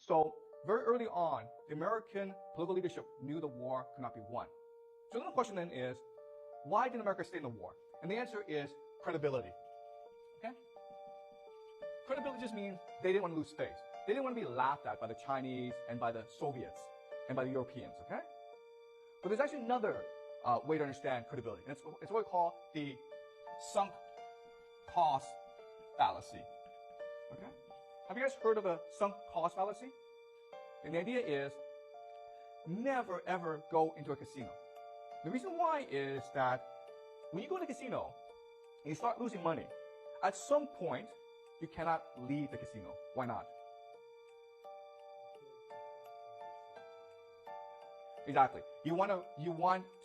So very early on, the American political leadership knew the war could not be won. So then the question then is, why did America stay in the war? And the answer is credibility. Okay? Credibility just means they didn't want to lose face. They didn't want to be laughed at by the Chinese and by the Soviets and by the Europeans, okay? But there's actually another way to understand credibility, and it's what we call the sunk cost fallacy, okay? Have you guys heard of a sunk cost fallacy? And the idea is never ever go into a casino. The reason why is that when you go to a casino and you start losing money, at some point you cannot leave the casino. Why not? Exactly. You want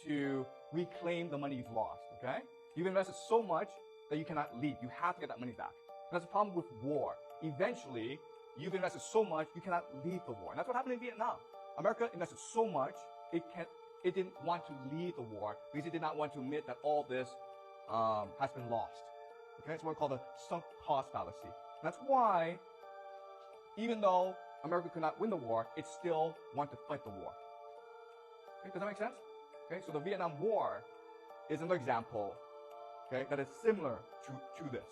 to reclaim the money you've lost, okay? You've invested so much that you cannot leave. You have to get that money back. And that's the problem with war. Eventually, you've invested so much, you cannot leave the war. And that's what happened in Vietnam. America invested so much, it didn't want to leave the war because it did not want to admit that all this has been lost. Okay, it's what we call the sunk cost fallacy. And that's why, even though America could not win the war, it still wanted to fight the war. Okay, does that make sense? Okay, so the Vietnam War is another example, okay, that is similar to this,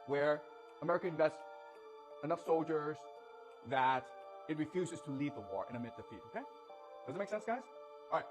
where America invests enough soldiers that it refuses to leave the war and admit defeat. Okay, does it make sense, guys? All right.